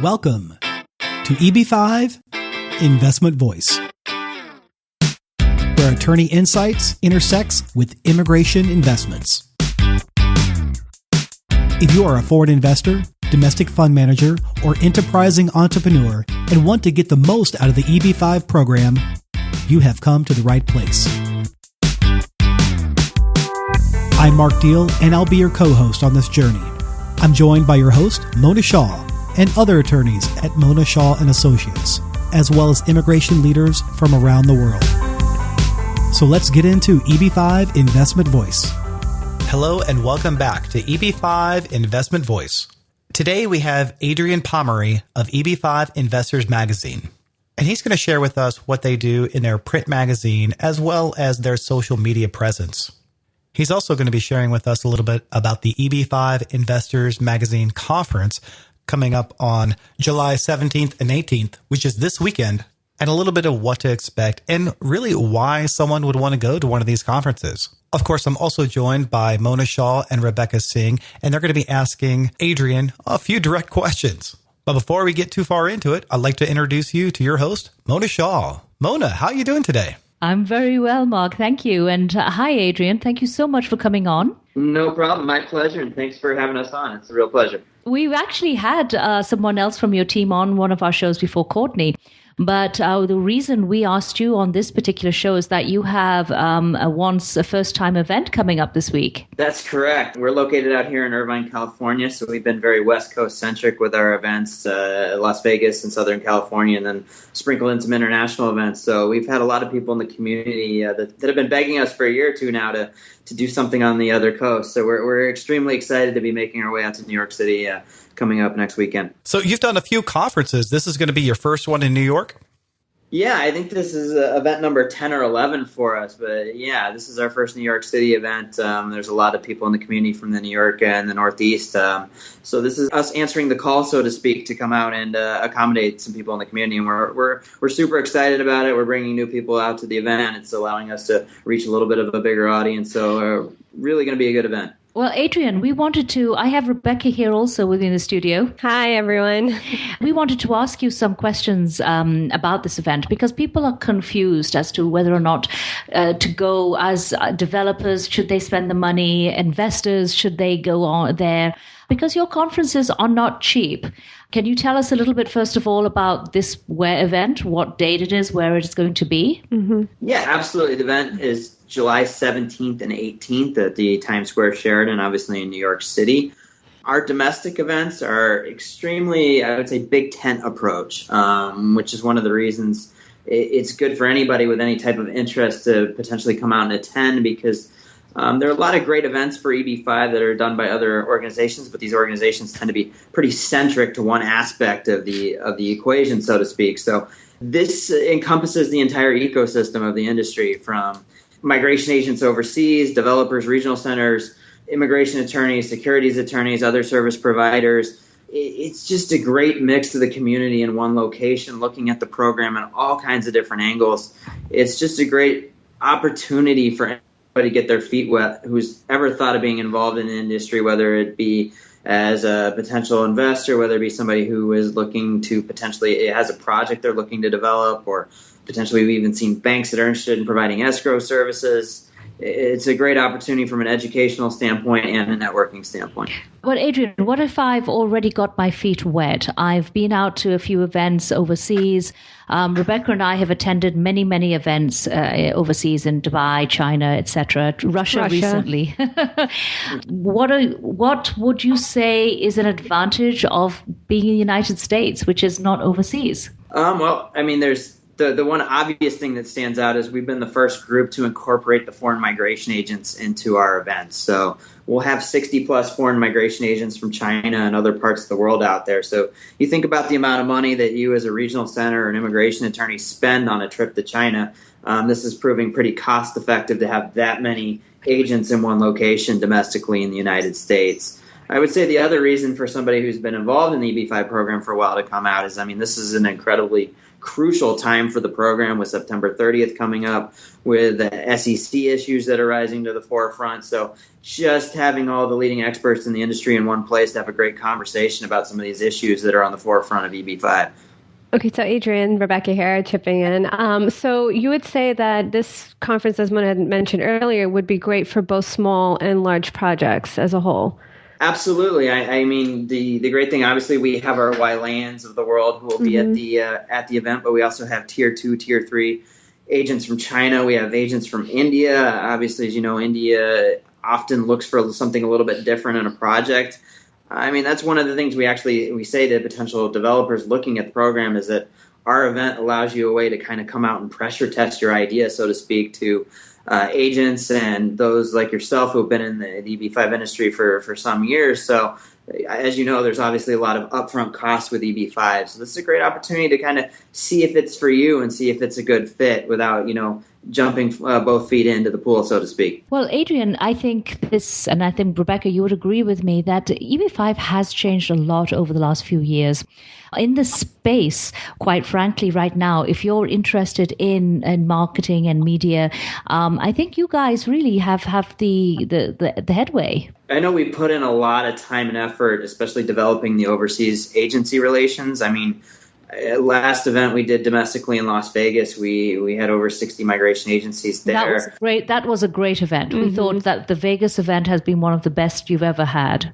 Welcome to EB5 Investment Voice, where attorney insights intersects with immigration investments. If you are a foreign investor, domestic fund manager, or enterprising entrepreneur and want to get the most out of the EB5 program, you have come to the right place. I'm Mark Deal, and I'll be your co-host on this journey. I'm joined by your host, Mona Shah, and other attorneys at Mona Shah & Associates, as well as immigration leaders from around the world. So let's get into EB5 Investment Voice. Hello and welcome back to EB5 Investment Voice. Today we have Adrian Pomery of EB5 Investors Magazine, and he's going to share with us what they do in their print magazine as well as their social media presence. He's also going to be sharing with us a little bit about the EB5 Investors Magazine Conference coming up on July 17th and 18th, which is this weekend, and a little bit of what to expect and really why someone would want to go to one of these conferences. Of course, I'm also joined by Mona Shah and Rebecca Singh, and they're going to be asking Adrian a few direct questions. But before we get too far into it, I'd like to introduce you to your host, Mona Shah. Mona, how are you doing today? I'm very well, Mark. Thank you. And hi, Adrian. Thank you so much for coming on. No problem. My pleasure. And thanks for having us on. It's a real pleasure. We've actually had someone else from your team on one of our shows before, Courtney. But the reason we asked you on this particular show is that you have a first-time event coming up this week. That's correct. We're located out here in Irvine, California, so we've been very West Coast-centric with our events, Las Vegas and Southern California, and then sprinkle in some international events. So we've had a lot of people in the community that have been begging us for a year or two now to do something on the other coast. So we're extremely excited to be making our way out to New York City coming up next weekend. So you've done a few conferences. This is going to be your first one in New York? Yeah, I think this is event number 10 or 11 for us. But yeah, this is our first New York City event. There's a lot of people in the community from the New York and the Northeast. So this is us answering the call, so to speak, to come out and accommodate some people in the community. And we're super excited about it. We're bringing new people out to the event. It's allowing us to reach a little bit of a bigger audience. So really going to be a good event. Well, Adrian, I have Rebecca here also within the studio. Hi, everyone. We wanted to ask you some questions about this event because people are confused as to whether or not to go as developers. Should they spend the money? Investors, should they go on there? Because your conferences are not cheap. Can you tell us a little bit, first of all, about this event, what date it is, where it is going to be? Mm-hmm. Yeah, absolutely. The event is July 17th and 18th at the Times Square Sheraton, obviously in New York City. Our domestic events are extremely, I would say, big tent approach, which is one of the reasons it's good for anybody with any type of interest to potentially come out and attend, because there are a lot of great events for EB5 that are done by other organizations, but these organizations tend to be pretty centric to one aspect of the equation, so to speak. So this encompasses the entire ecosystem of the industry, from migration agents overseas, developers, regional centers, immigration attorneys, securities attorneys, other service providers. It's just a great mix of the community in one location, looking at the program in all kinds of different angles. It's just a great opportunity for anybody to get their feet wet who's ever thought of being involved in the industry, whether it be as a potential investor, whether it be somebody who is looking to potentially has a project they're looking to develop, or potentially we've even seen banks that are interested in providing escrow services. It's a great opportunity from an educational standpoint and a networking standpoint. Well, Adrian, what if I've already got my feet wet? I've been out to a few events overseas. Rebecca and I have attended many, many events overseas in Dubai, China, etc. Russia recently. What would you say is an advantage of being in the United States, which is not overseas? Well, I mean, there's the one obvious thing that stands out is we've been the first group to incorporate the foreign migration agents into our events. So we'll have 60 plus foreign migration agents from China and other parts of the world out there. So you think about the amount of money that you as a regional center or an immigration attorney spend on a trip to China. This is proving pretty cost effective to have that many agents in one location domestically in the United States. I would say the other reason for somebody who's been involved in the EB5 program for a while to come out is, this is an incredibly crucial time for the program with September 30th coming up, with the SEC issues that are rising to the forefront. So just having all the leading experts in the industry in one place to have a great conversation about some of these issues that are on the forefront of EB5. Okay, so Adrian, Rebecca here, chipping in. So you would say that this conference, as Mona had mentioned earlier, would be great for both small and large projects as a whole. Absolutely. The great thing, obviously, we have our YLANs of the world who will be at the event, but we also have tier 2, tier 3 agents from China. We have agents from India. Obviously, as you know, India often looks for something a little bit different in a project. That's one of the things we say to potential developers looking at the program, is that our event allows you a way to kind of come out and pressure test your idea, so to speak, to agents and those like yourself who have been in the EB5 industry for some years. So as you know, there's obviously a lot of upfront costs with EB5. So this is a great opportunity to kind of see if it's for you and see if it's a good fit without, jumping both feet into the pool, so to speak. Well, Adrian, I think this, and I think, Rebecca, you would agree with me, that EB5 has changed a lot over the last few years. In this space, quite frankly, right now, if you're interested in marketing and media, I think you guys really have the headway. I know we put in a lot of time and effort, especially developing the overseas agency relations. Last event we did domestically in Las Vegas, we had over 60 migration agencies there. That was a great event. Mm-hmm. We thought that the Vegas event has been one of the best you've ever had.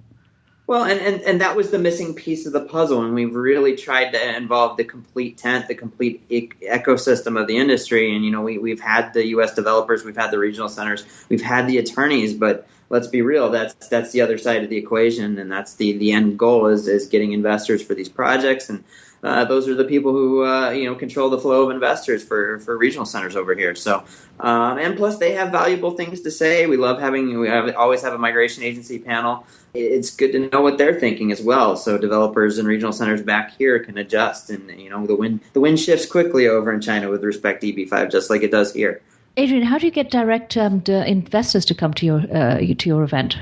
Well, and that was the missing piece of the puzzle, and we've really tried to involve the complete tent, the complete ecosystem of the industry. And we've had the U.S. developers, we've had the regional centers, we've had the attorneys, but let's be real, that's the other side of the equation, and that's the end goal is getting investors for these projects. And those are the people who control the flow of investors for regional centers over here. So and plus they have valuable things to say. We always have a migration agency panel. It's good to know what they're thinking as well, so developers and regional centers back here can adjust. And the wind shifts quickly over in China with respect to EB5, just like it does here. Adrian, how do you get direct investors to come to your event?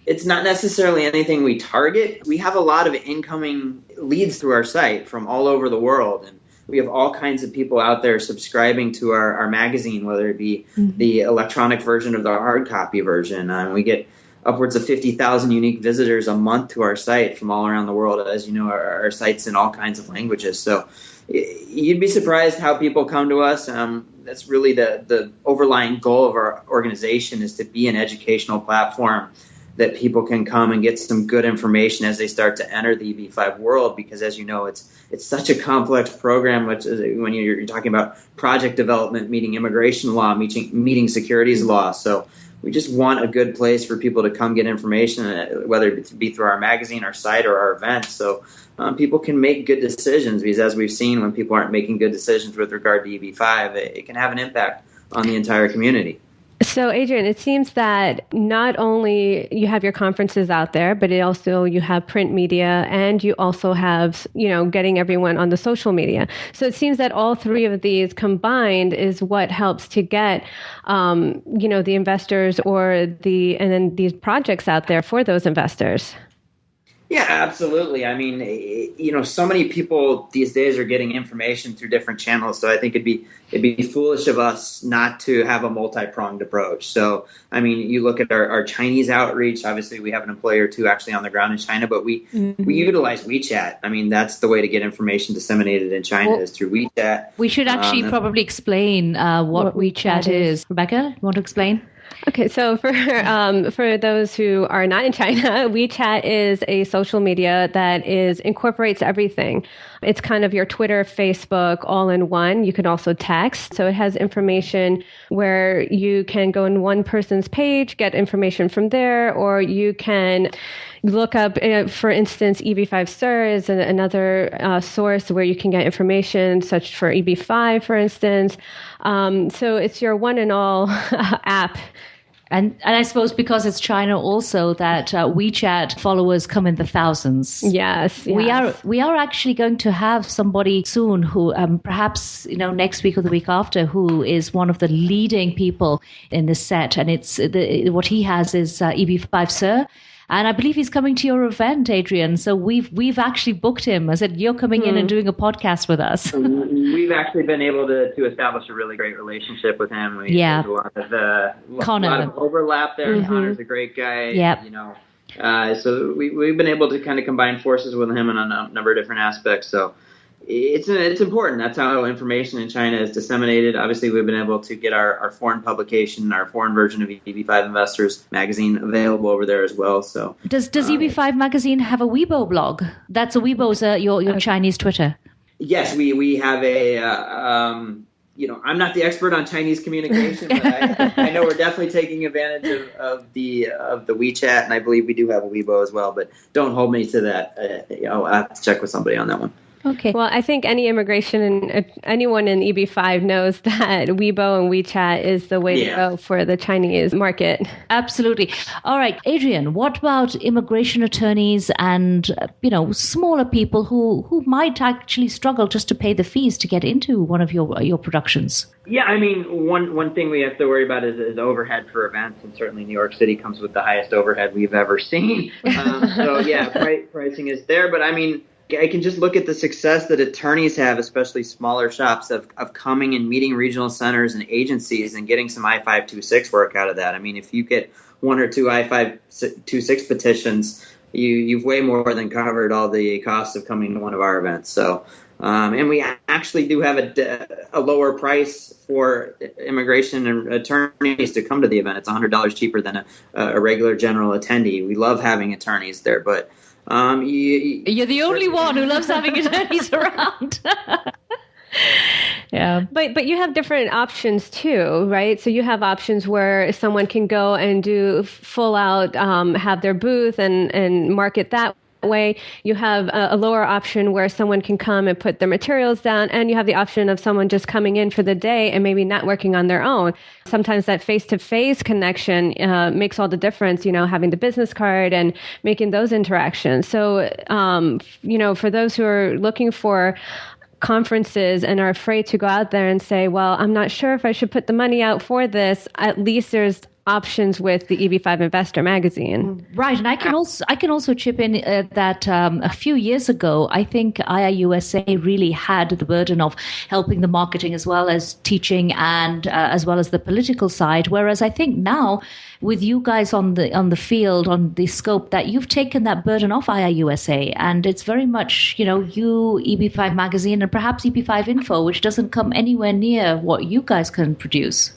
It's not necessarily anything we target. We have a lot of incoming leads through our site from all over the world, and we have all kinds of people out there subscribing to our magazine, whether it be the electronic version or the hard copy version. We get upwards of 50,000 unique visitors a month to our site from all around the world. As you know, our site's in all kinds of languages. So you'd be surprised how people come to us. That's really the overlying goal of our organization, is to be an educational platform that people can come and get some good information as they start to enter the EB5 world, because as you know, it's such a complex program, which is, when you're talking about project development, meeting immigration law, meeting securities law. So we just want a good place for people to come get information, whether it be through our magazine, our site, or our events. So people can make good decisions, because as we've seen, when people aren't making good decisions with regard to EB5, it can have an impact on the entire community. So, Adrian, it seems that not only you have your conferences out there, but you have print media, and you also have, getting everyone on the social media. So it seems that all three of these combined is what helps to get, the investors and then these projects out there for those investors. Yeah, absolutely. So many people these days are getting information through different channels. So I think it'd be foolish of us not to have a multi-pronged approach. So, you look at our Chinese outreach. Obviously, we have an employee or two actually on the ground in China, but we utilize WeChat. That's the way to get information disseminated in China, is through WeChat. We should actually probably explain what WeChat is. Rebecca, you want to explain? Okay, so for those who are not in China, WeChat is a social media that incorporates everything. It's kind of your Twitter, Facebook, all in one. You can also text. So it has information where you can go in one person's page, get information from there, or you can look up, for instance, EB5 Sir is another source where you can get information, such for EB5, for instance. So it's your one and all app. And I suppose because it's China also, that WeChat followers come in the thousands. Yes. We are actually going to have somebody soon who perhaps next week or the week after, who is one of the leading people in this set, and it's what he has is EB5 Sir. And I believe he's coming to your event, Adrian. So we've actually booked him. I said, you're coming in and doing a podcast with us. We've actually been able to establish a really great relationship with him. There's a lot of overlap there. Connor's a great guy. Yep. So we've been able to kind of combine forces with him on a number of different aspects. So it's important. That's how information in China is disseminated. Obviously, we've been able to get our foreign publication, our foreign version of EB5 Investors Magazine available over there as well. So does EB5 Magazine have a Weibo blog? That's a Weibo's your Chinese Twitter. Yes, we have a. I'm not the expert on Chinese communication, but I know we're definitely taking advantage of the WeChat, and I believe we do have a Weibo as well. But don't hold me to that. I'll have to check with somebody on that one. Okay. Well, I think any immigration and anyone in EB5 knows that Weibo and WeChat is the way to go for the Chinese market. Absolutely. All right, Adrian, what about immigration attorneys and, smaller people who might actually struggle just to pay the fees to get into one of your productions? Yeah, I mean, one thing we have to worry about is overhead for events, and certainly New York City comes with the highest overhead we've ever seen. Pricing is there, but I mean, I can just look at the success that attorneys have, especially smaller shops, of coming and meeting regional centers and agencies and getting some I-526 work out of that. I mean, if you get one or two I-526 petitions, you've way more than covered all the costs of coming to one of our events. So, and we actually do have a lower price for immigration and attorneys to come to the event. It's $100 cheaper than a regular general attendee. We love having attorneys there, but you're the only one who loves having attorneys around. Yeah. But you have different options too, right? So you have options where someone can go and do full out, have their booth and market that way. You have a lower option where someone can come and put their materials down, and you have the option of someone just coming in for the day and maybe networking on their own. Sometimes that face-to-face connection makes all the difference, having the business card and making those interactions. So, for those who are looking for conferences and are afraid to go out there and say, well, I'm not sure if I should put the money out for this, at least there's options with the EB5 Investor Magazine. Right. And I can also chip in that a few years ago, I think IIUSA really had the burden of helping the marketing as well as teaching and as well as the political side. Whereas I think now with you guys on the field, on the scope, that you've taken that burden off IIUSA, and it's very much, you EB5 Magazine and perhaps EB5 Info, which doesn't come anywhere near what you guys can produce.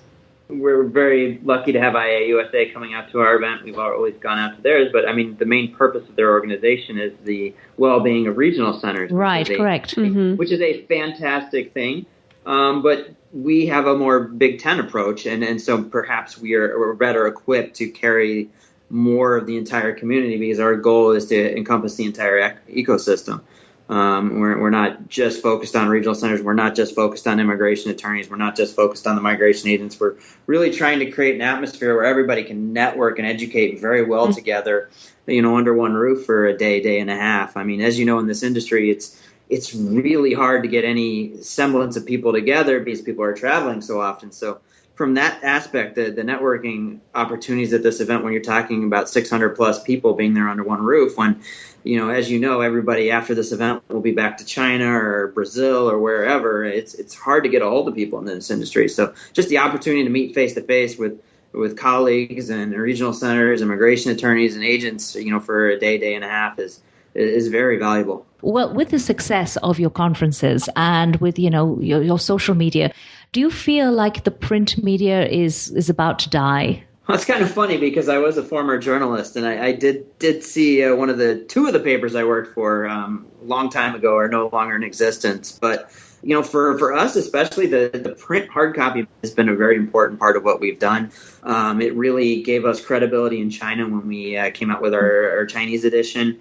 We're very lucky to have IIUSA coming out to our event. We've always gone out to theirs, but I mean, the main purpose of their organization is the well-being of regional centers. Right, correct. Which is a fantastic thing. But we have a more Big Ten approach, and so perhaps we're better equipped to carry more of the entire community because our goal is to encompass the entire ecosystem. We're not just focused on regional centers. We're not just focused on immigration attorneys. We're not just focused on the migration agents. We're really trying to create an atmosphere where everybody can network and educate very well together, under one roof for a day and a half. I mean, as you know, in this industry, it's really hard to get any semblance of people together because people are traveling so often. So from that aspect, the networking opportunities at this event, when you're talking about 600 plus people being there under one roof, when as everybody after this event will be back to China or Brazil or wherever. It's hard to get a hold of people in this industry. So just the opportunity to meet face to face with colleagues and regional centers, immigration attorneys, and agents, for a day and a half is very valuable. Well, with the success of your conferences and with your social media, do you feel like the print media is about to die? Well, it's kind of funny because I was a former journalist, and I did see two of the papers I worked for a long time ago are no longer in existence. But for us, especially the print hard copy has been a very important part of what we've done. It really gave us credibility in China when we came out with our Chinese edition.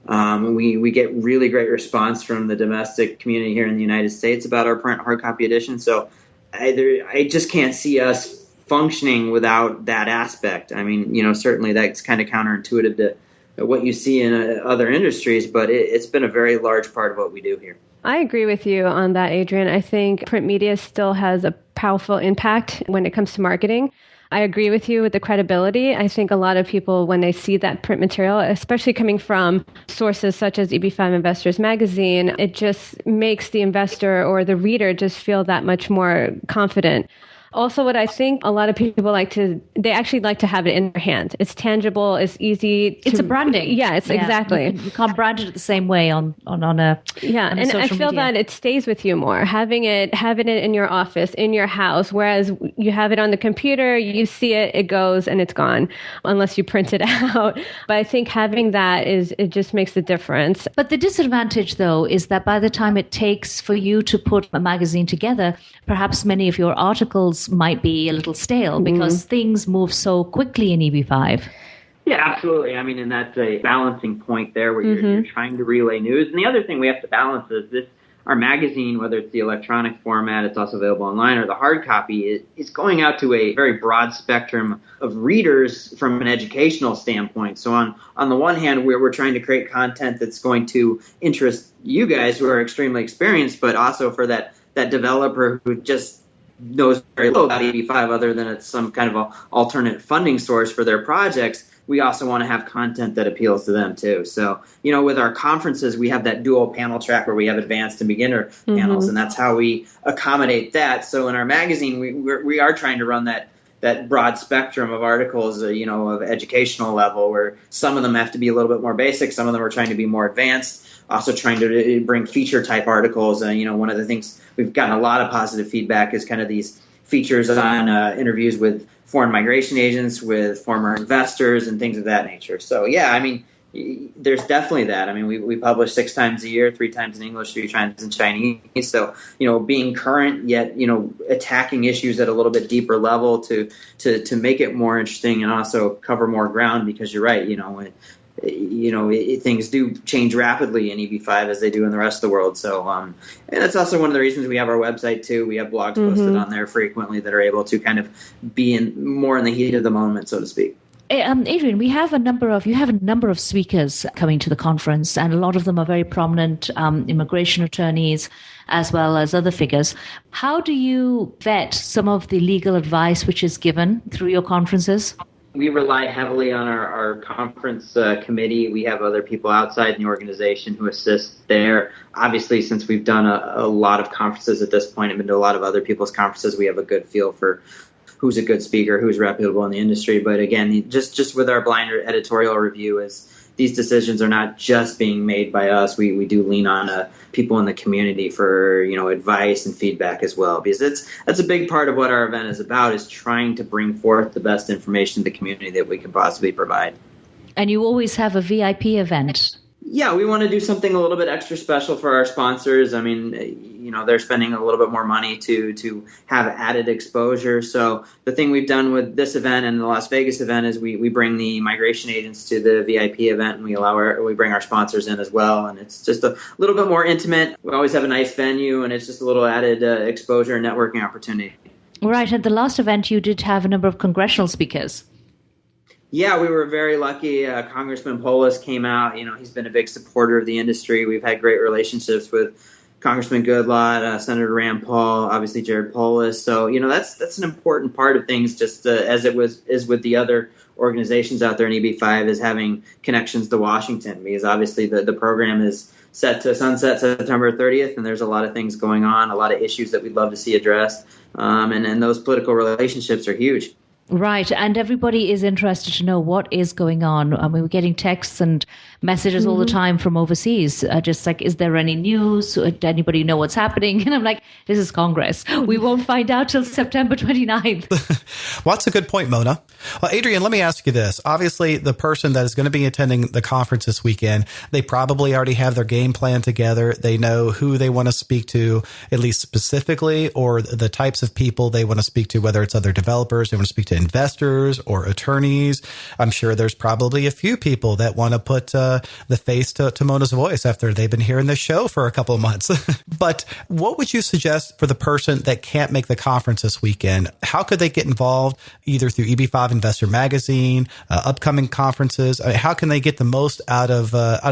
We get really great response from the domestic community here in the United States about our print hard copy edition. So I just can't see us functioning without that aspect. I mean, certainly that's kind of counterintuitive to what you see in other industries, but it's been a very large part of what we do here. I agree with you on that, Adrian. I think print media still has a powerful impact when it comes to marketing. I agree with you with the credibility. I think a lot of people, when they see that print material, especially coming from sources such as EB5 Investment Magazine, it just makes the investor or the reader just feel that much more confident. Also, what I think a lot of people they actually like to have it in their hand. It's tangible. It's easy. It's a branding. Yes, exactly. You can't brand it the same way on a and I feel media. that it stays with you more. Having it in your office, in your house, whereas you have it on the computer, you see it, it goes, and it's gone, unless you print it out. But I think having that it just makes a difference. But the disadvantage, though, is that by the time it takes for you to put a magazine together, perhaps many of your articles might be a little stale because things move so quickly in EB5. Yeah, absolutely. I mean, and that's a balancing point there where you're trying to relay news. And the other thing we have to balance is our magazine, whether it's the electronic format, it's also available online, or the hard copy, is going out to a very broad spectrum of readers from an educational standpoint. So on the one hand, we're trying to create content that's going to interest you guys who are extremely experienced, but also for that developer who just knows very little about EB5 other than it's some kind of a alternate funding source for their projects. We also want to have content that appeals to them too. So, with our conferences, we have that dual panel track where we have advanced and beginner panels, and that's how we accommodate that. So in our magazine, we are trying to run that broad spectrum of articles, of educational level, where some of them have to be a little bit more basic. Some of them are trying to be more advanced. Also trying to bring feature type articles. One of the things we've gotten a lot of positive feedback is kind of these features on interviews with foreign migration agents, with former investors, and things of that nature. So, yeah, I mean, there's definitely that. I mean, we publish 6 times a year, 3 times in English, 3 times in Chinese. So, being current yet, attacking issues at a little bit deeper level to make it more interesting and also cover more ground, because you're right, things do change rapidly in EB5 as they do in the rest of the world. So, and that's also one of the reasons we have our website too. We have blogs posted on there frequently that are able to kind of be more in the heat of the moment, so to speak. Adrian, you have a number of speakers coming to the conference, and a lot of them are very prominent immigration attorneys as well as other figures. How do you vet some of the legal advice which is given through your conferences? We rely heavily on our conference committee. We have other people outside the organization who assist there. Obviously, since we've done a lot of conferences at this point and been to a lot of other people's conferences, we have a good feel for who's a good speaker, who's reputable in the industry. But again, just with our blind editorial review, is these decisions are not just being made by us. We do lean on people in the community for advice and feedback as well, because that's a big part of what our event is about, is trying to bring forth the best information to the community that we can possibly provide. And you always have a VIP event. Yeah, we want to do something a little bit extra special for our sponsors. I mean, they're spending a little bit more money to have added exposure. So the thing we've done with this event and the Las Vegas event is we bring the migration agents to the VIP event, and we bring our sponsors in as well. And it's just a little bit more intimate. We always have a nice venue, and it's just a little added exposure and networking opportunity. Right. At the last event, you did have a number of congressional speakers. Yeah, we were very lucky. Congressman Polis came out. He's been a big supporter of the industry. We've had great relationships with Congressman Goodlatte, Senator Rand Paul, obviously Jared Polis. So, that's an important part of things, just as it is with the other organizations out there in EB5, is having connections to Washington, because obviously the program is set to sunset September 30th, and there's a lot of things going on, a lot of issues that we'd love to see addressed. And those political relationships are huge. Right. And everybody is interested to know what is going on. I mean, we're getting texts and messages all the time from overseas, just like, is there any news? Does anybody know what's happening? And I'm like, this is Congress. We won't find out till September 29th. Well, that's a good point, Mona. Well, Adrian, let me ask you this. Obviously, the person that is going to be attending the conference this weekend, they probably already have their game plan together. They know who they want to speak to, at least specifically, or the types of people they want to speak to, whether it's other developers, they want to speak to investors or attorneys. I'm sure there's probably a few people that want to put the face to Mona's voice after they've been hearing this show for a couple of months. But what would you suggest for the person that can't make the conference this weekend? How could they get involved, either through EB5 Investment Magazine, upcoming conferences? How can they get the most out of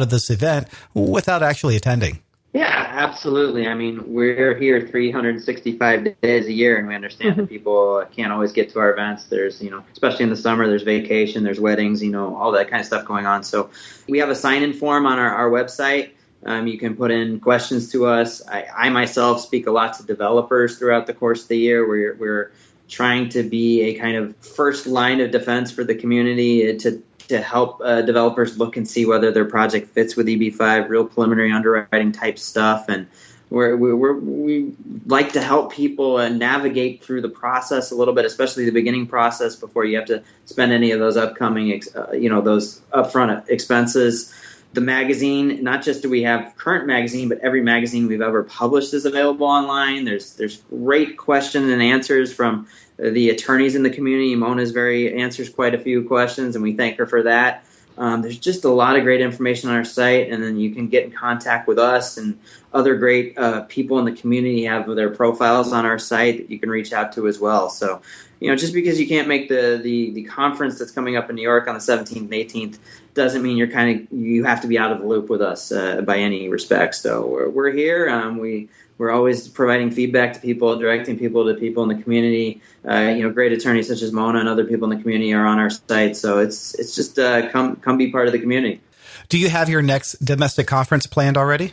this event without actually attending? Yeah, Absolutely. I mean, we're here 365 days a year, and we understand that people can't always get to our events. There's, especially in the summer, there's vacation, there's weddings, all that kind of stuff going on. So we have a sign-in form on our website. You can put in questions to us. I myself speak a lot to developers throughout the course of the year. We're trying to be a kind of first line of defense for the community to help developers look and see whether their project fits with EB5, real preliminary underwriting type stuff. And we like to help people navigate through the process a little bit, especially the beginning process before you have to spend any of those upcoming, those upfront expenses. The magazine, not just do we have current magazine, but every magazine we've ever published is available online. There's great questions and answers from the attorneys in the community. Mona's answers quite a few questions, and we thank her for that. There's just a lot of great information on our site, and then you can get in contact with us and other great people in the community have their profiles on our site that you can reach out to as well. So, just because you can't make the conference that's coming up in New York on the 17th and 18th doesn't mean you have to be out of the loop with us by any respect. So we're here. We're always providing feedback to people, directing people to people in the community. Great attorneys such as Mona and other people in the community are on our site. So it's just come be part of the community. Do you have your next domestic conference planned already?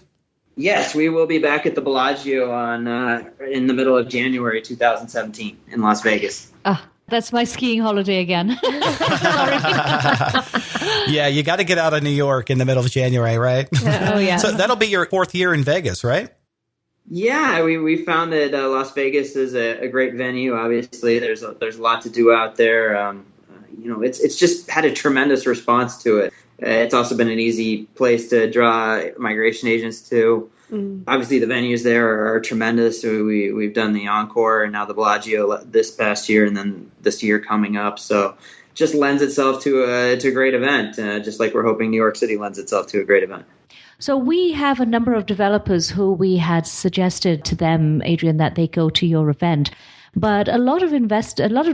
Yes, we will be back at the Bellagio in the middle of January 2017 in Las Vegas. That's my skiing holiday again. Yeah, you got to get out of New York in the middle of January, right? Oh, yeah. So that'll be your 4th year in Vegas, right? Yeah, we found that Las Vegas is a great venue. Obviously, there's a lot to do out there. It's just had a tremendous response to it. It's also been an easy place to draw migration agents to. Obviously, the venues there are tremendous. We've done the Encore and now the Bellagio this past year, and then this year coming up. So just lends itself to a great event, just like we're hoping New York City lends itself to a great event. So we have a number of developers who we had suggested to them, Adrian, that they go to your event. But a lot of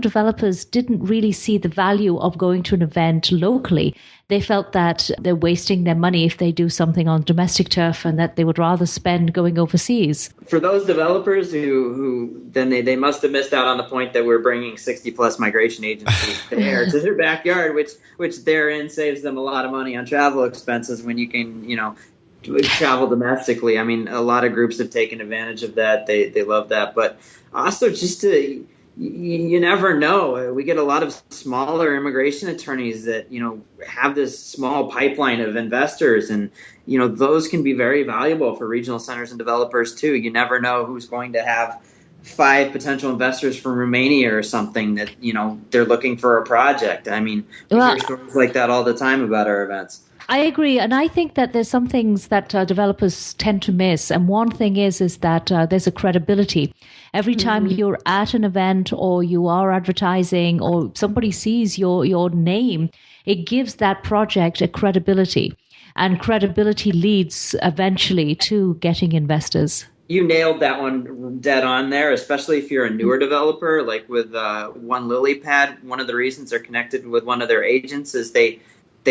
developers didn't really see the value of going to an event locally. They felt that they're wasting their money if they do something on domestic turf, and that they would rather spend going overseas. For those developers who then they must have missed out on the point that we're bringing 60 plus migration agencies there to their backyard, which therein saves them a lot of money on travel expenses when you can, travel domestically. I mean, a lot of groups have taken advantage of that. They love that. But also just you never know. We get a lot of smaller immigration attorneys that, have this small pipeline of investors, and, those can be very valuable for regional centers and developers too. You never know who's going to have 5 potential investors from Romania or something that, they're looking for a project. I mean, we hear stories like that all the time about our events. I agree. And I think that there's some things that developers tend to miss. And one thing is that there's a credibility. Every time you're at an event or you are advertising or somebody sees your name, it gives that project a credibility. And credibility leads eventually to getting investors. You nailed that one dead on there, especially if you're a newer developer. Like with One Lily Pad, one of the reasons they're connected with one of their agents is they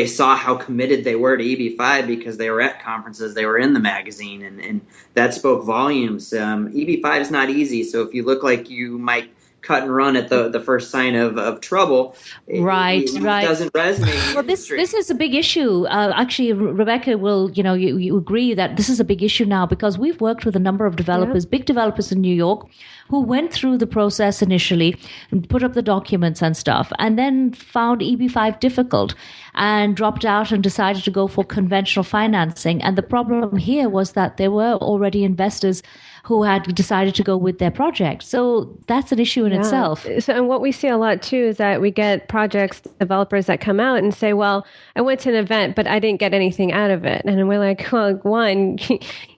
saw how committed they were to EB5 because they were at conferences, they were in the magazine, and that spoke volumes. EB5 is not easy, so if you look like you might cut and run at the first sign of trouble, it doesn't resonate. Well, this is a big issue. Actually, Rebecca, you agree that this is a big issue now, because we've worked with a number of developers, big developers in New York, who went through the process initially and put up the documents and stuff, and then found EB5 difficult and dropped out and decided to go for conventional financing. And the problem here was that there were already investors who had decided to go with their project. So that's an issue in itself. So, and what we see a lot too is that we get projects, developers that come out and say, well, I went to an event, but I didn't get anything out of it. And we're like, well, one,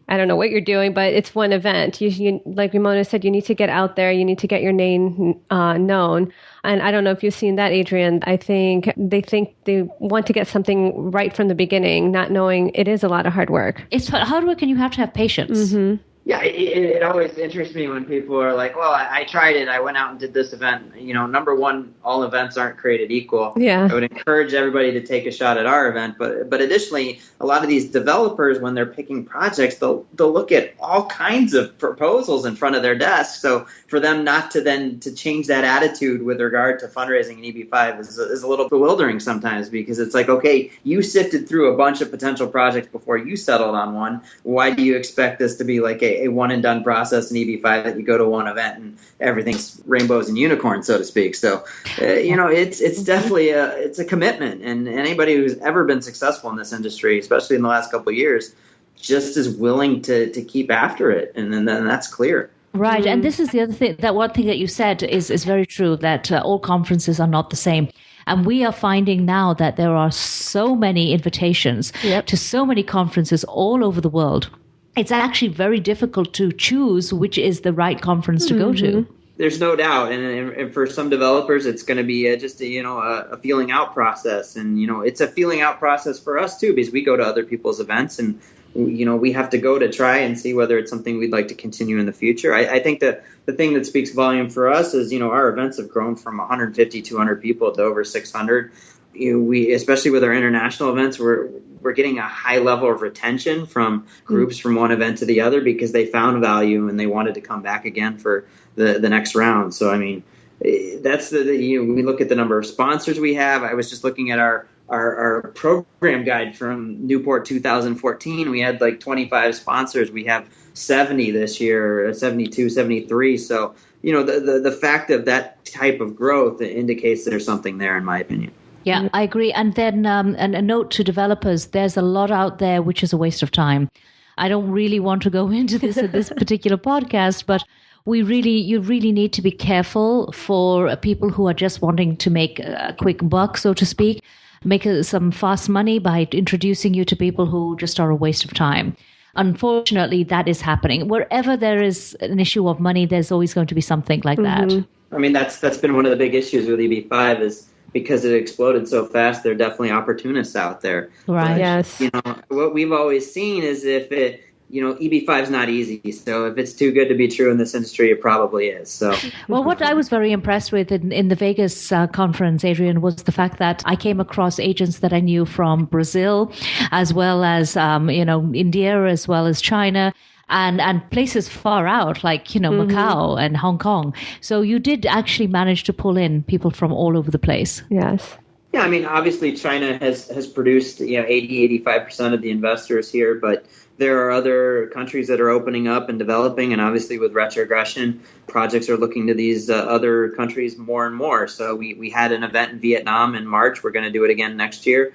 I don't know what you're doing, but it's one event. You like Ramona said, you need to get out there. You need to get your name known. And I don't know if you've seen that, Adrian. I think they want to get something right from the beginning, not knowing it is a lot of hard work. It's hard work, and you have to have patience. Mm-hmm. Yeah, it always interests me when people are like, well, I tried it. I went out and did this event. Number one, all events aren't created equal. Yeah. I would encourage everybody to take a shot at our event. But additionally, a lot of these developers, when they're picking projects, they'll look at all kinds of proposals in front of their desk. So for them not to change that attitude with regard to fundraising in EB5 is a little bewildering sometimes, because it's like, okay, you sifted through a bunch of potential projects before you settled on one. Why do you expect this to be like a one and done process in EB5 that you go to one event and everything's rainbows and unicorns, so to speak? So, it's definitely it's a commitment, and anybody who's ever been successful in this industry, especially in the last couple of years, just is willing to keep after it, and then that's clear. Right, and this is the other thing. That one thing that you said is very true. That all conferences are not the same. And we are finding now that there are so many invitations to so many conferences all over the world. It's actually very difficult to choose which is the right conference to go to. There's no doubt, and for some developers, it's going to be just a feeling out process, and it's a feeling out process for us too, because we go to other people's events, and we have to go to try and see whether it's something we'd like to continue in the future. I think that the thing that speaks volume for us is our events have grown from 150, 200 people to over 600. We, especially with our international events, we're getting a high level of retention from groups from one event to the other, because they found value and they wanted to come back again for the next round. So, I mean, that's we look at the number of sponsors we have. I was just looking at our program guide from Newport 2014. We had like 25 sponsors. We have 70 this year, 72, 73. So, the fact of that type of growth indicates there's something there, in my opinion. Yeah, I agree. And then and a note to developers, there's a lot out there which is a waste of time. I don't really want to go into this at this particular podcast, but you really need to be careful for people who are just wanting to make a quick buck, so to speak, make some fast money by introducing you to people who just are a waste of time. Unfortunately, that is happening. Wherever there is an issue of money, there's always going to be something like that. I mean, that's been one of the big issues with EB5 is because it exploded so fast, there are definitely opportunists out there. Right. But, Yes. What we've always seen is if it, EB5 is not easy. So if it's too good to be true in this industry, it probably is. So, well, what I was very impressed with in the Vegas conference, Adrian, was the fact that I came across agents that I knew from Brazil, as well as, India, as well as China. And places far out, like, Macau and Hong Kong. So you did actually manage to pull in people from all over the place. Yes. Yeah, I mean, obviously China has produced 80-85% of the investors here, but there are other countries that are opening up and developing, and obviously with retrogression, projects are looking to these other countries more and more. So we had an event in Vietnam in March. We're going to do it again next year.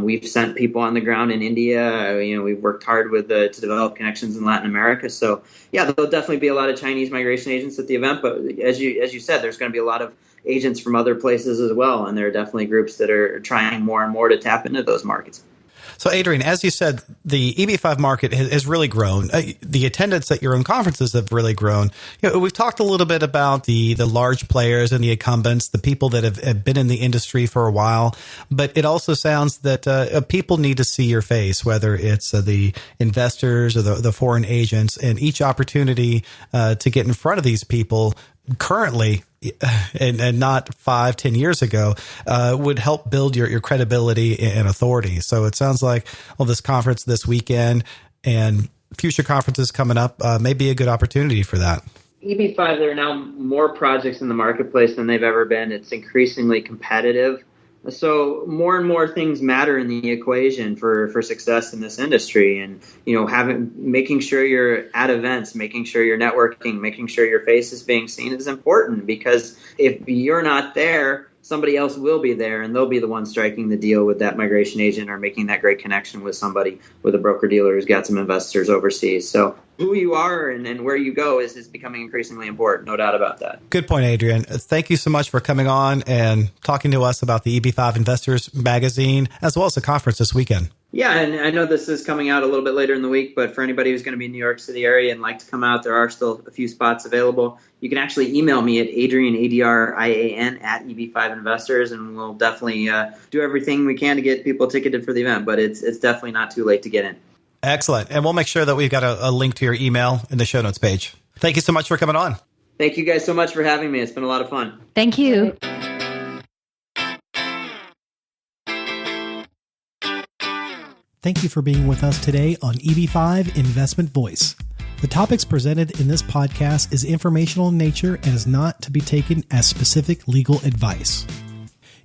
We've sent people on the ground in India. We've worked hard to develop connections in Latin America. So yeah, there'll definitely be a lot of Chinese migration agents at the event. But as you said, there's going to be a lot of agents from other places as well, and there are definitely groups that are trying more and more to tap into those markets. So, Adrian, as you said, the EB5 market has really grown. The attendance at your own conferences have really grown. We've talked a little bit about the large players and the incumbents, the people that have been in the industry for a while. But it also sounds that people need to see your face, whether it's the investors or the foreign agents, and each opportunity to get in front of these people currently and not 5-10 years ago would help build your credibility and authority. So it sounds like, this conference this weekend and future conferences coming up may be a good opportunity for that. EB5, there are now more projects in the marketplace than they've ever been. It's increasingly competitive. So more and more things matter in the equation for success in this industry, and making sure you're at events, making sure you're networking, making sure your face is being seen is important, because if you're not there, somebody else will be there, and they'll be the one striking the deal with that migration agent or making that great connection with somebody, with a broker dealer who's got some investors overseas. So who you are and where you go is becoming increasingly important, no doubt about that. Good point, Adrian. Thank you so much for coming on and talking to us about the EB5 Investors Magazine, as well as the conference this weekend. Yeah, and I know this is coming out a little bit later in the week, but for anybody who's going to be in the New York City area and like to come out, there are still a few spots available. You can actually email me at Adrian, ADRIAN, at EB5 Investors, and we'll definitely do everything we can to get people ticketed for the event, but it's definitely not too late to get in. Excellent. And we'll make sure that we've got a link to your email in the show notes page. Thank you so much for coming on. Thank you guys so much for having me. It's been a lot of fun. Thank you. Thank you for being with us today on EB5 Investment Voice. The topics presented in this podcast is informational in nature and is not to be taken as specific legal advice.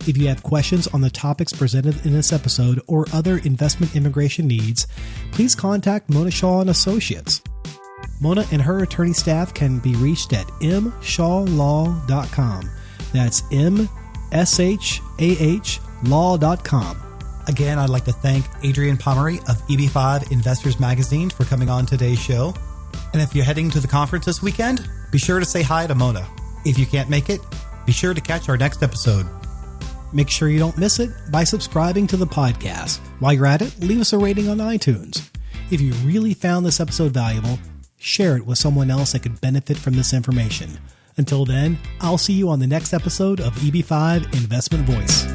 If you have questions on the topics presented in this episode or other investment immigration needs, please contact Mona Shaw and Associates. Mona and her attorney staff can be reached at mshawlaw.com. That's MSHAH law.com. Again, I'd like to thank Adrian Pomery of EB5 Investors Magazine for coming on today's show. And if you're heading to the conference this weekend, be sure to say hi to Mona. If you can't make it, be sure to catch our next episode. Make sure you don't miss it by subscribing to the podcast. While you're at it, leave us a rating on iTunes. If you really found this episode valuable, share it with someone else that could benefit from this information. Until then, I'll see you on the next episode of EB5 Investment Voice.